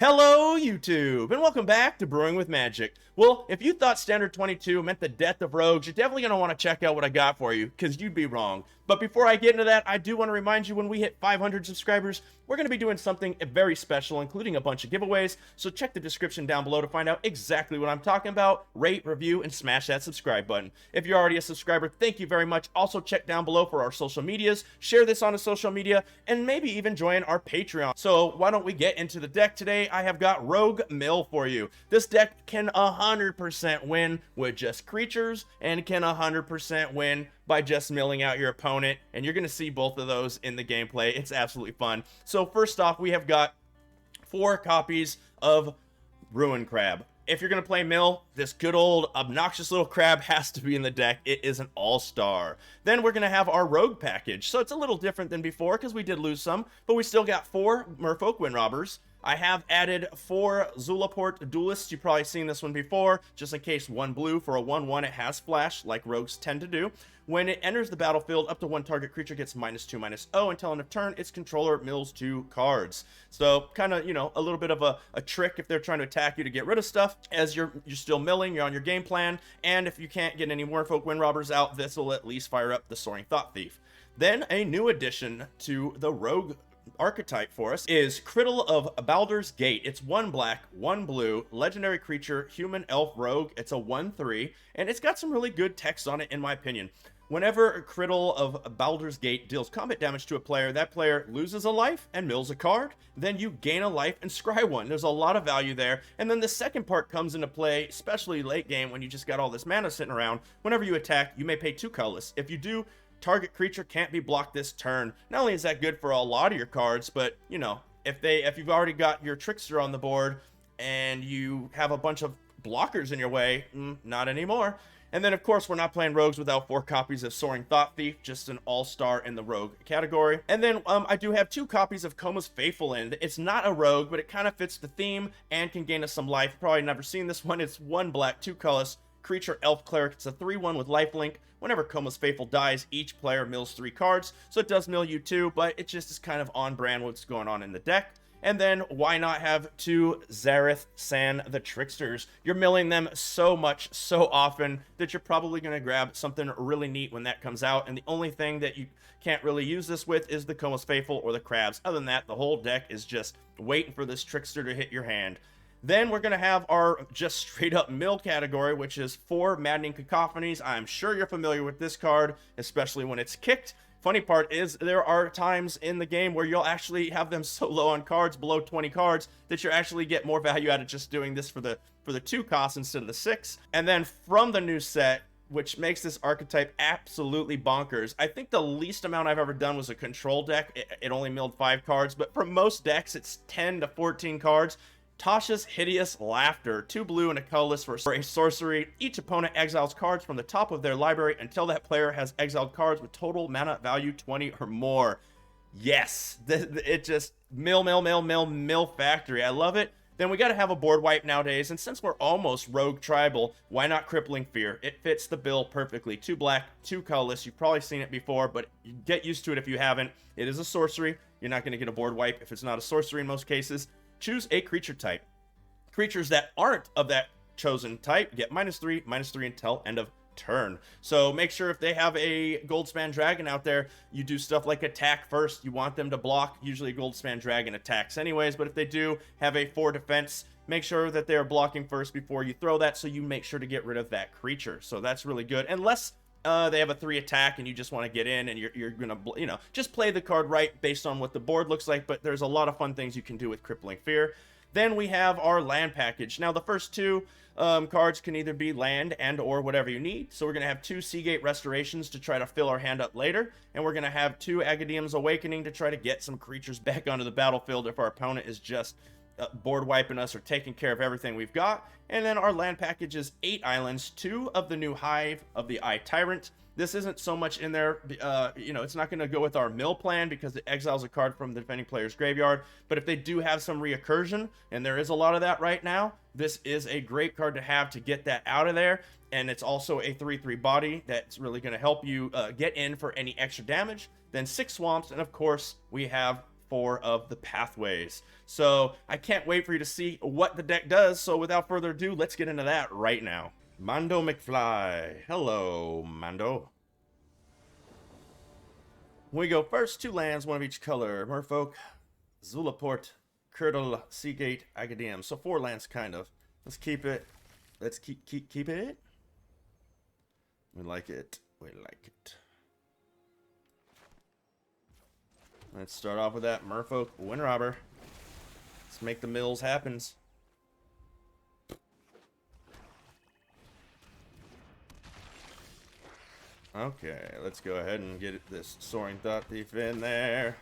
Hello, YouTube, and welcome back to Brewing with Magic. Well, if you thought Standard 22 meant the death of rogues, you're definitely going to want to check out what I got for you, because you'd be wrong. But before I get into that, I do want to remind you when we hit 500 subscribers, we're going to be doing something very special, including a bunch of giveaways, so check the description down below to find out exactly what I'm talking about. Rate, review, and smash that subscribe button. If you're already a subscriber, thank you very much. Also, check down below for our social medias, share this on a social media, and maybe even join our Patreon. So why don't we get into the deck today? I have got Rogue Mill for you. This deck can 100% win with just creatures, and can 100% win by just milling out your opponent, and you're going to see both of those in the gameplay. It's absolutely fun. So first off, we have got 4 copies of Ruin Crab. If you're going to play mill, this good old obnoxious little crab has to be in the deck. It is an all-star. Then we're going to have our rogue package. So it's a little different than before because we did lose some, but we still got 4 Merfolk Wind Robbers. I have added 4 Zulaport Duelists. You've probably seen this one before. Just in case 1 blue for a 1/1, it has flash, like rogues tend to do. When it enters the battlefield, up to 1 target creature gets -2/-0 until end of turn. Its controller mills 2 cards. So kind of, you know, a little bit of a trick if they're trying to attack you to get rid of stuff. As you're still milling, you're on your game plan. And if you can't get any more Merfolk Wind Robbers out, this will at least fire up the Soaring Thought Thief. Then a new addition to the rogue archetype for us is Criddle of Baldur's Gate. It's 1 black, 1 blue, legendary creature, human elf rogue. It's a 1/3, and it's got some really good text on it in my opinion. Whenever Criddle of Baldur's Gate deals combat damage to a player, that player loses a life and mills a card. Then you gain a life and scry 1. There's a lot of value there. And then the second part comes into play, especially late game when you just got all this mana sitting around. Whenever you attack, you may pay 2 colorless. If you do, target creature can't be blocked this turn. Not only is that good for a lot of your cards, but you know, if you've already got your trickster on the board and you have a bunch of blockers in your way, not anymore. And then of course we're not playing rogues without 4 copies of Soaring Thought Thief, just an all-star in the rogue category. And then I do have 2 copies of Koma's Faithful in. It's not a rogue, but it kind of fits the theme and can gain us some life. Probably never seen this one. It's 1 black, 2 colorless, creature elf cleric. It's a 3/1 with lifelink. Whenever Koma's Faithful dies, each player mills 3 cards, so it does mill you 2, but it just is kind of on brand what's going on in the deck. And then why not have 2 Zareth San the Tricksters? You're milling them so much, so often, that you're probably going to grab something really neat when that comes out, and the only thing that you can't really use this with is the Koma's Faithful or the crabs. Other than that, the whole deck is just waiting for this trickster to hit your hand. Then we're going to have our just straight up mill category, which is 4 Maddening Cacophonies. I'm sure you're familiar with this card, especially when it's kicked. Funny part is there are times in the game where you'll actually have them so low on cards, below 20 cards, that you actually get more value out of just doing this for the 2 costs instead of the 6. And then from the new set, which makes this archetype absolutely bonkers. I think the least amount I've ever done was a control deck. It only milled 5 cards, but for most decks, it's 10 to 14 cards. Tasha's Hideous Laughter, 2 blue and a colorless for a sorcery. Each opponent exiles cards from the top of their library until that player has exiled cards with total mana value 20 or more. Yes, it just mill factory. I love it. Then we got to have a board wipe nowadays, and since we're almost rogue tribal, why not Crippling Fear? It fits the bill perfectly. 2 black, 2 colorless. You've probably seen it before, but you get used to it if you haven't. It is a sorcery. You're not going to get a board wipe if it's not a sorcery in most cases. Choose a creature type. Creatures that aren't of that chosen type get -3/-3 until end of turn. So make sure if they have a Goldspan Dragon out there, you do stuff like attack first. You want them to block. Usually Goldspan Dragon attacks anyways, but if they do have a 4 defense, make sure that they're blocking first before you throw that, so you make sure to get rid of that creature. So that's really good. Unless they have a 3 attack and you just want to get in and you're gonna, you know, just play the card right based on what the board looks like. But there's a lot of fun things you can do with Crippling Fear. Then we have our land package. Now the first 2 cards can either be land and or whatever you need. So we're gonna have 2 Seagate Restorations to try to fill our hand up later, and we're gonna have 2 Agadium's Awakening to try to get some creatures back onto the battlefield if our opponent is just board wiping us or taking care of everything we've got. And then our land package is 8 islands, 2 of the new Hive of the Eye Tyrant. This isn't so much in there, you know, it's not going to go with our mill plan because it exiles a card from the defending player's graveyard. But if they do have some reoccursion, and there is a lot of that right now, this is a great card to have to get that out of there. And it's also a 3/3 body that's really going to help you get in for any extra damage. Then 6 swamps, and of course, we have 4 of the pathways. So I can't wait for you to see what the deck does. So without further ado, let's get into that right now. Mando McFly. Hello, Mando. We go first, 2 lands, 1 of each color. Merfolk, Zulaport, Curdle, Seagate, Agadium. So 4 lands, kind of. Let's keep it. Let's keep it. We like it. We like it. Let's start off with that Merfolk Wind Robber. Let's make the mills happen. Okay, let's go ahead and get this Soaring Thought Thief in there.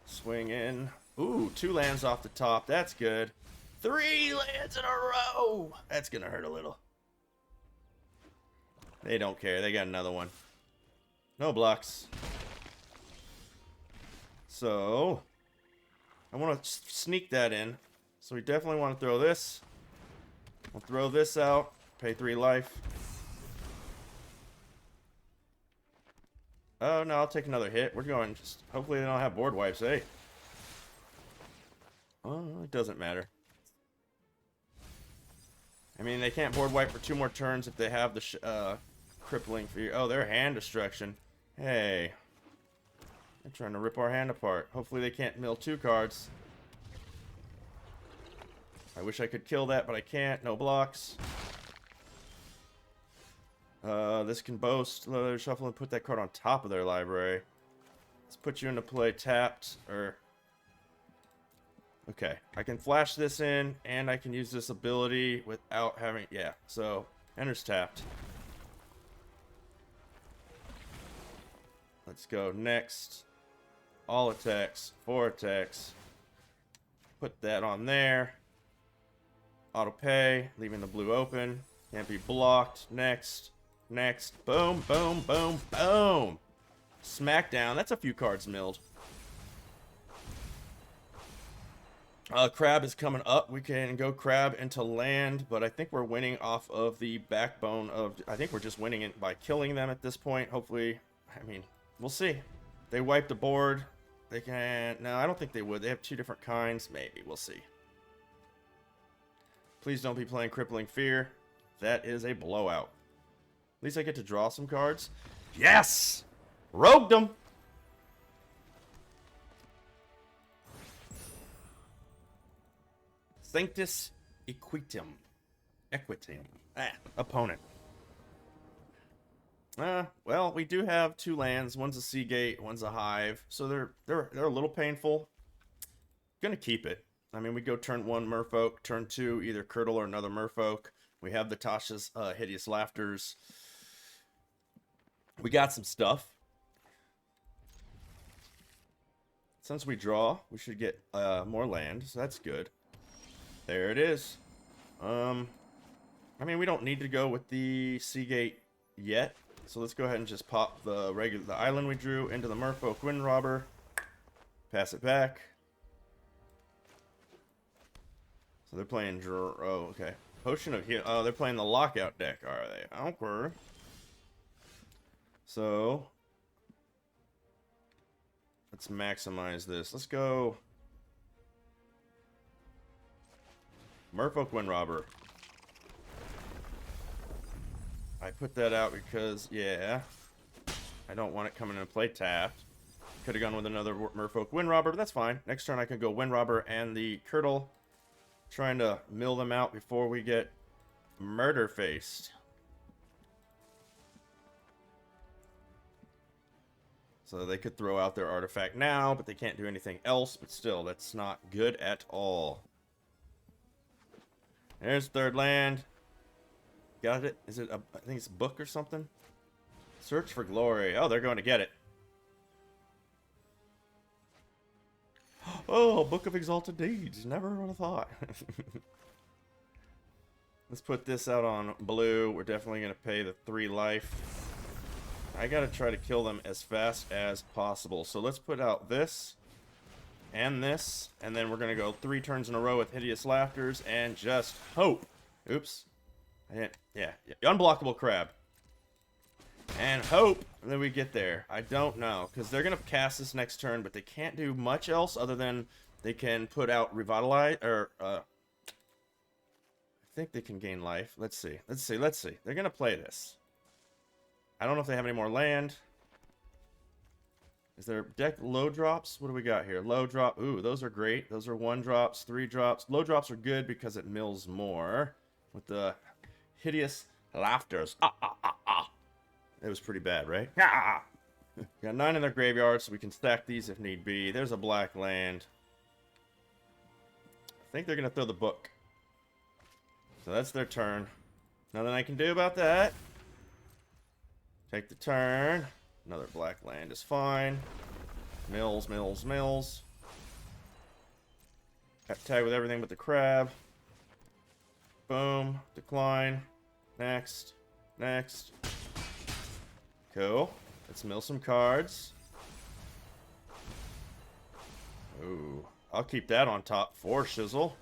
Swing in. Ooh, 2 lands off the top. That's good. 3 lands in a row. That's gonna hurt a little. They don't care. They got another one. No blocks. So, I want to sneak that in. So we definitely want to throw this. We'll throw this out. Pay 3 life. Oh, no, I'll take another hit. We're going just... Hopefully they don't have board wipes, eh? Oh, it doesn't matter. I mean, they can't board wipe for 2 more turns if they have the crippling fear. Oh, they're hand destruction. Hey. They're trying to rip our hand apart. Hopefully they can't mill 2 cards. I wish I could kill that, but I can't. No blocks. This can boast. Shuffle and put that card on top of their library. Let's put you into play tapped. Okay. I can flash this in, and I can use this ability without having... Yeah, so enters tapped. Let's go next. All attacks. 4 attacks. Put that on there. Auto pay. Leaving the blue open. Can't be blocked. Next. Next. Boom, boom, boom, boom. Smackdown. That's a few cards milled. Crab is coming up. We can go crab into land, but I think we're winning off of the backbone of... I think we're just winning it by killing them at this point. Hopefully, I mean, we'll see. They wipe the board. They can... No, I don't think they would. They have 2 different kinds. Maybe. We'll see. Please don't be playing Crippling Fear. That is a blowout. At least I get to draw some cards. Yes! Rogued them! Sanctus Equitum. Opponent. Well, we do have 2 lands. One's a Seagate, one's a Hive. So they're a little painful. Gonna keep it. I mean, we go turn 1 Merfolk, turn 2 either Curdle or another Merfolk. We have the Tasha's Hideous Laughters. We got some stuff. Since we draw, we should get more land, so that's good. There it is. I mean, we don't need to go with the Seagate yet, so let's go ahead and just pop the island we drew into the Merfolk Wind Robber. Pass it back. So they're playing oh, okay. Potion of Heal. Oh, they're playing the Lockout deck, are they? Okay. So let's maximize this. Let's go Merfolk Wind Robber. I put that out because, yeah, I don't want it coming into play tapped. Could have gone with another Merfolk Wind Robber, but that's fine. Next turn I can go Wind Robber and the Curdle. Trying to mill them out before we get murder-faced. So they could throw out their artifact now, but they can't do anything else. But still, that's not good at all. There's 3rd land. Got it? Is it I think it's a book or something? Search for Glory. Oh, they're going to get it. Oh, Book of Exalted Deeds. Never would have thought. Let's put this out on blue. We're definitely going to pay the 3 life. I got to try to kill them as fast as possible. So let's put out this and this. And then we're going to go 3 turns in a row with Hideous Laughters and just hope. Oops. Yeah. Unblockable crab. And hope that we get there. I don't know, because they're going to cast this next turn, but they can't do much else other than they can put out Revitalize, or, I think they can gain life. Let's see. They're going to play this. I don't know if they have any more land. Is there deck low drops? What do we got here? Low drop. Ooh, those are great. Those are 1 drops, 3 drops. Low drops are good because it mills more. With the hideous laughters. It was pretty bad, right? Got 9 in their graveyard, so we can stack these if need be. There's a black land. I think they're going to throw the book. So that's their turn. Nothing I can do about that. Take the turn. Another black land is fine. Mills. Tag with everything but the crab. Boom. Decline. Next. Cool. Let's mill some cards. Ooh. I'll keep that on top for shizzle.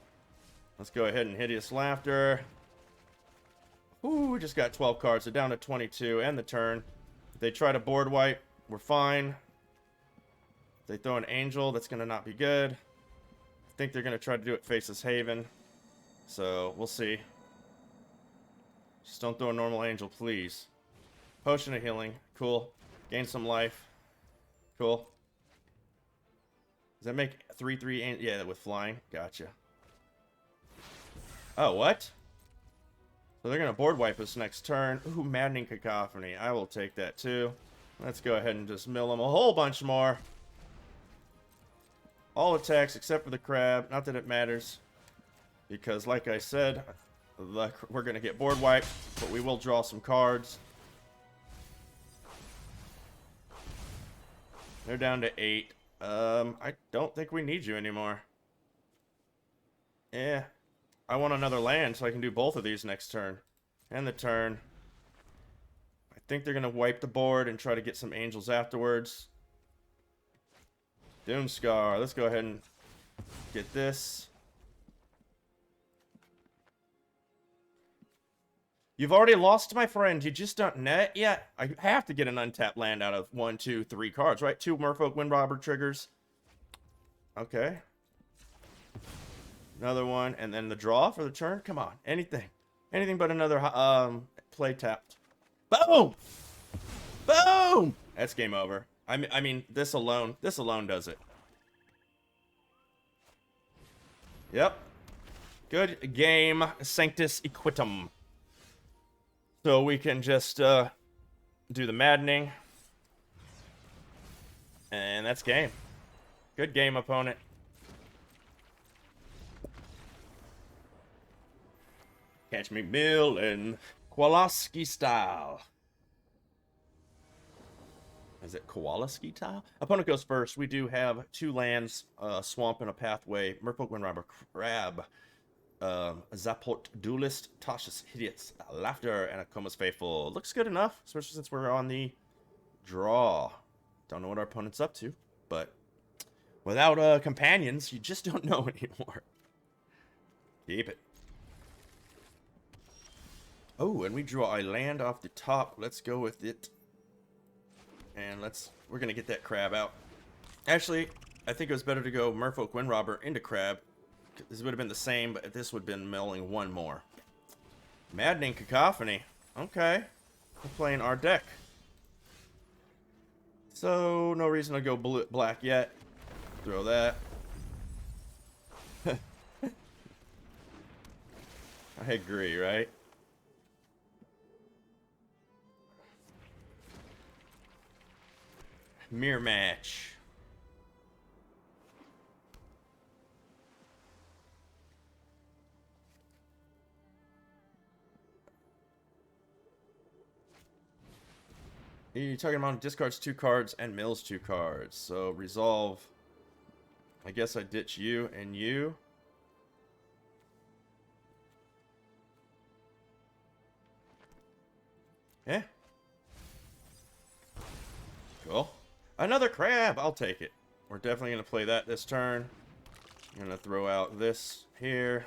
Let's go ahead and Hideous Laughter. Ooh, we just got 12 cards, so down to 22, and the turn. If they try to board wipe, we're fine. If they throw an Angel, that's going to not be good. I think they're going to try to do it Faceless Haven. So, we'll see. Just don't throw a normal Angel, please. Potion of Healing. Cool. Gain some life. Cool. Does that make 3/3? Yeah, with flying. Gotcha. Oh, what? So they're going to board wipe us next turn. Ooh, Maddening Cacophony. I will take that too. Let's go ahead and just mill them a whole bunch more. All attacks except for the crab. Not that it matters. Because like I said, we're going to get board wiped. But we will draw some cards. They're down to 8. I don't think we need you anymore. Yeah. I want another land so I can do both of these next turn. And the turn. I think they're going to wipe the board and try to get some Angels afterwards. Doomscar. Let's go ahead and get this. You've already lost, my friend. You just don't net yet. I have to get an untapped land out of 1, 2, 3 cards, right? 2 Merfolk Windrobber triggers. Okay. Another one, and then the draw for the turn. Come on, anything but another play tapped. Boom, boom. That's game over. I mean, this alone does it. Yep. Good game, Sanctus Equitum. So we can just do the maddening, and that's game. Good game, opponent. Catch me millin'. Kowalski style. Is it Kowalski style? Opponent goes first. We do have 2 lands, swamp and a pathway. Merfolk Windrobber, Crab, Zaport Duelist, Tasha's Hideous Laughter, and a Coma's Faithful. Looks good enough, especially since we're on the draw. Don't know what our opponent's up to, but without companions, you just don't know anymore. Keep it. Oh, and we draw a land off the top. Let's go with it. And we're going to get that crab out. Actually, I think it was better to go Merfolk Windrobber into crab. This would have been the same, but this would have been milling 1 more. Maddening Cacophony. Okay. We're playing our deck. So, no reason to go black yet. Throw that. I agree, right? Mirror match. You're talking about discards 2 cards and mills 2 cards. So resolve. I guess I ditch you and you. Yeah. Cool. Another crab! I'll take it. We're definitely going to play that this turn. I'm going to throw out this here.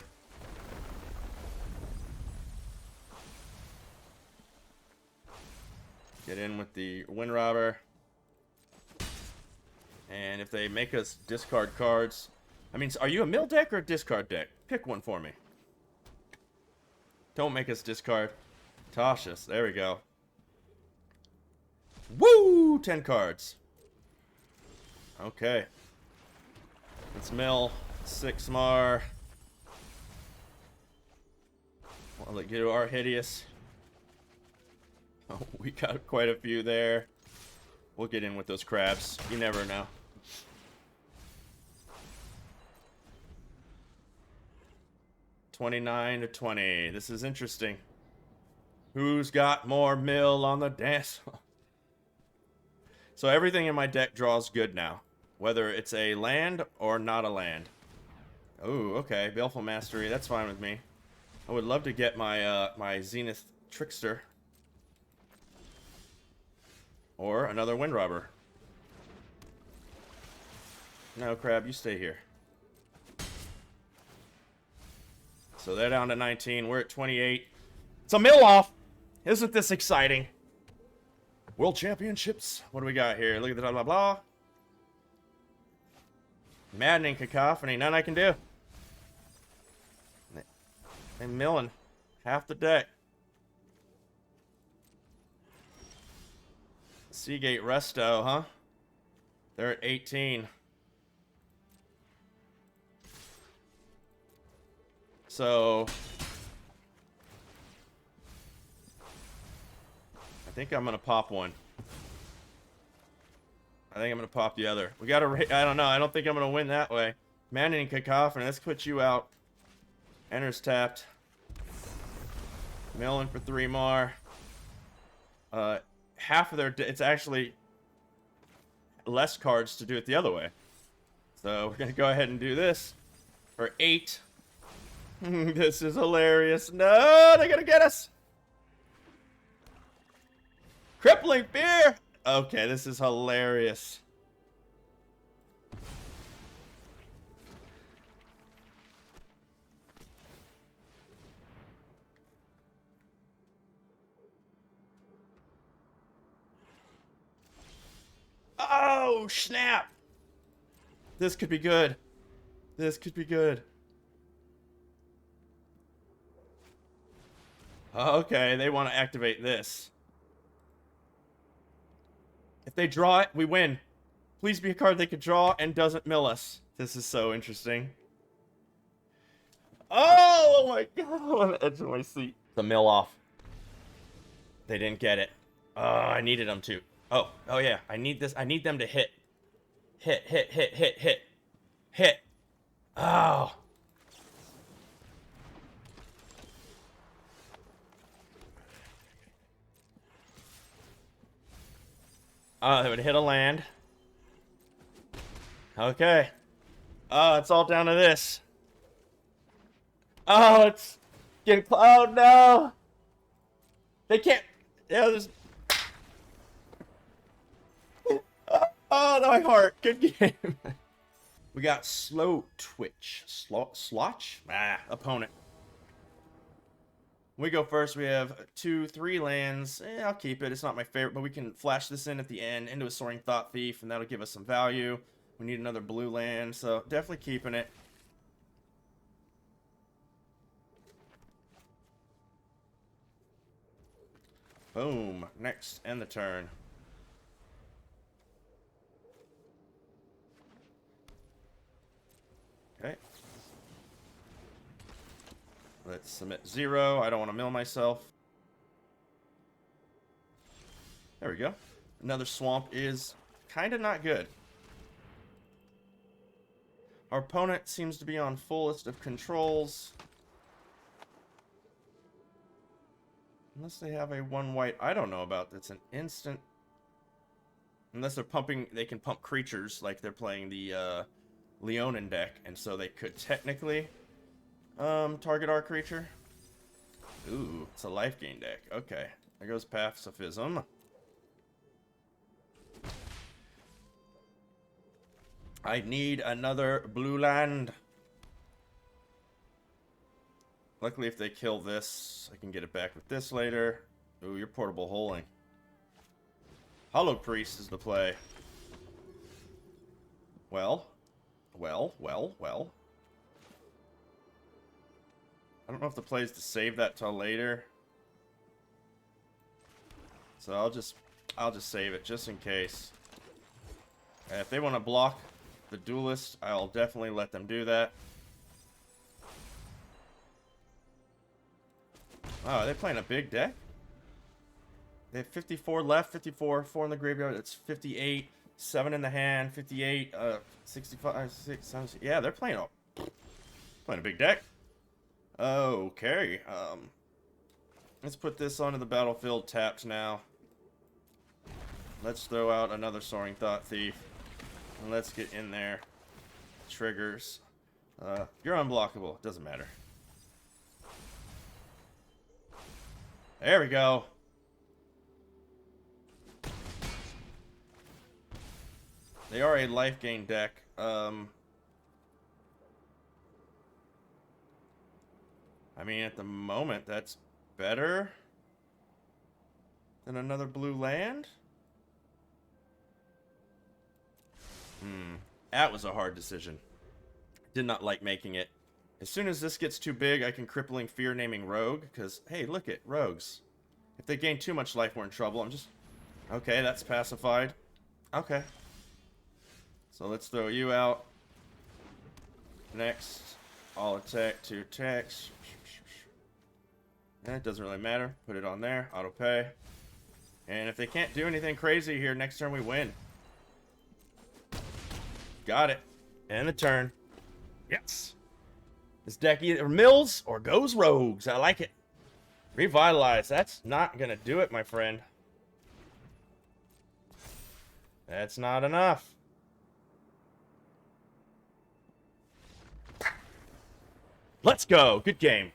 Get in with the Wind Robber. And if they make us discard cards... I mean, are you a mill deck or a discard deck? Pick one for me. Don't make us discard. Tasha, there we go. Woo! 10 cards. Okay. Let's mill 6 more. Well, let's get our Hideous. Oh, we got quite a few there. We'll get in with those crabs. You never know. $29 to $20. This is interesting. Who's got more mill on the dance? So everything in my deck draws good now. Whether it's a land or not a land. Oh, okay. Baleful Mastery. That's fine with me. I would love to get my my Zenith Trickster. Or another Wind Robber. No, Crab, you stay here. So they're down to 19. We're at 28. It's a mill off. Isn't this exciting? World Championships. What do we got here? Look at the blah, blah, blah. Maddening Cacophony. None I can do. They're milling half the deck. Seagate Resto, huh? They're at 18. So I think I'm gonna pop one. I think I'm gonna pop the other. We gotta. I don't know. I don't think I'm gonna win that way. Maddening Cacophony. Let's put you out. Enters tapped. Milling for 3 more. Half of their. It's actually less cards to do it the other way. So we're gonna go ahead and do this for 8. This is hilarious. No, they're gonna get us. Crippling Fear. Okay, this is hilarious. Oh, snap. This could be good. This could be good. Okay, they want to activate this. If they draw it, we win. Please be a card they could draw and doesn't mill us. This is so interesting. Oh my god, I'm on the edge of my seat. The mill off. They didn't get it. Oh, I needed them to. Oh yeah, I need this. I need them to hit. Hit. Hit. Oh. Oh, they would hit a land. Okay. Oh, it's all down to this. Oh, it's getting. Oh no. They can't. Yeah, there's. Oh, my heart. Good game. We got Slow Twitch. Slotch? Opponent. We go first. We have 2, 3 lands. I'll keep it. It's not my favorite, but we can flash this in at the end into a Soaring Thought Thief, and that'll give us some value. We need another blue land, so definitely keeping it. Boom. Next, end the turn. Okay. Let's submit 0. I don't want to mill myself. There we go. Another swamp is kind of not good. Our opponent seems to be on fullest of controls. Unless they have a 1 white. I don't know about that's an instant. Unless they're pumping, they can pump creatures like they're playing the Leonin deck, and so they could technically target our creature. Ooh, it's a life gain deck. Okay, there goes Pacifism. I need another blue land. Luckily, if they kill this, I can get it back with this later. Ooh, you're portable holing. Hollow Priest is the play. Well. I don't know if the play is to save that till later. So I'll just save it just in case. And if they want to block the Duelist, I'll definitely let them do that. Oh, are they playing a big deck? They have 54 left, 54, 4 in the graveyard. It's 58, 7 in the hand, 58, 65, 6, 7, 6. Yeah, they're playing a big deck. Okay, let's put this onto the battlefield tapped now. Let's throw out another Soaring Thought Thief. And let's get in there. Triggers. You're unblockable. It doesn't matter. There we go. They are a life gain deck. I mean, at the moment, that's better than another blue land. That was a hard decision. Did not like making it. As soon as this gets too big, I can Crippling Fear naming Rogue, because, hey, look at rogues. If they gain too much life, we're in trouble. I'm just... Okay, that's pacified. Okay. So let's throw you out. Next. All attack, 2 attacks. It doesn't really matter. Put it on there. Auto pay. And if they can't do anything crazy here, next turn we win. Got it. And the turn. Yes. This deck either mills or goes rogues. I like it. Revitalize. That's not going to do it, my friend. That's not enough. Let's go. Good game.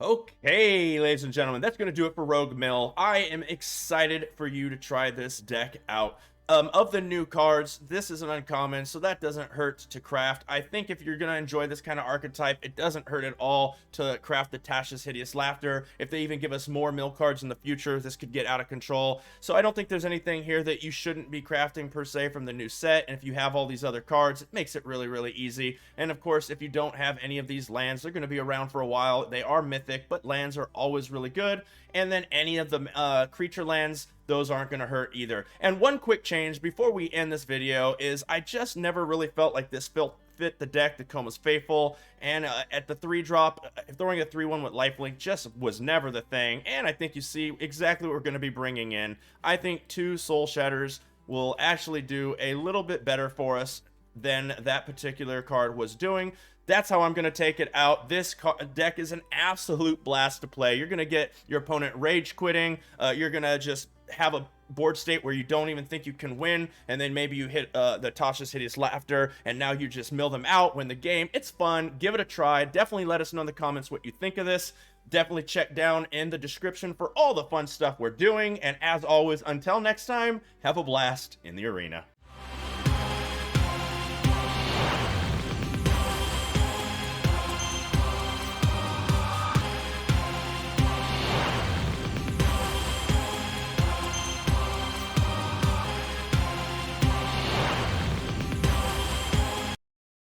Okay, ladies and gentlemen, that's going to do it for Rogue Mill. I am excited for you to try this deck out. Of the new cards, this is an uncommon, so that doesn't hurt to craft. I think if you're going to enjoy this kind of archetype, it doesn't hurt at all to craft the Tasha's Hideous Laughter. If they even give us more mill cards in the future, this could get out of control. So I don't think there's anything here that you shouldn't be crafting per se from the new set. And if you have all these other cards, it makes it really, really easy. And of course, if you don't have any of these lands, they're going to be around for a while. They are mythic, but lands are always really good. And then any of the creature lands, those aren't going to hurt either. And one quick change before we end this video is I just never really felt like this fit the deck. Tacoma's Faithful, and at the 3-drop, throwing a 3/1 with lifelink just was never the thing. And I think you see exactly what we're going to be bringing in. I think 2 Soul Shatters will actually do a little bit better for us than that particular card was doing. That's how I'm going to take it out. This deck is an absolute blast to play. You're going to get your opponent rage quitting. You're going to just have a board state where you don't even think you can win, and then maybe you hit the Tasha's Hideous Laughter, and now you just mill them out, win the game. It's fun. Give it a try. Definitely let us know in the comments what you think of this. Definitely check down in the description for all the fun stuff we're doing. And as always, until next time, have a blast in the arena.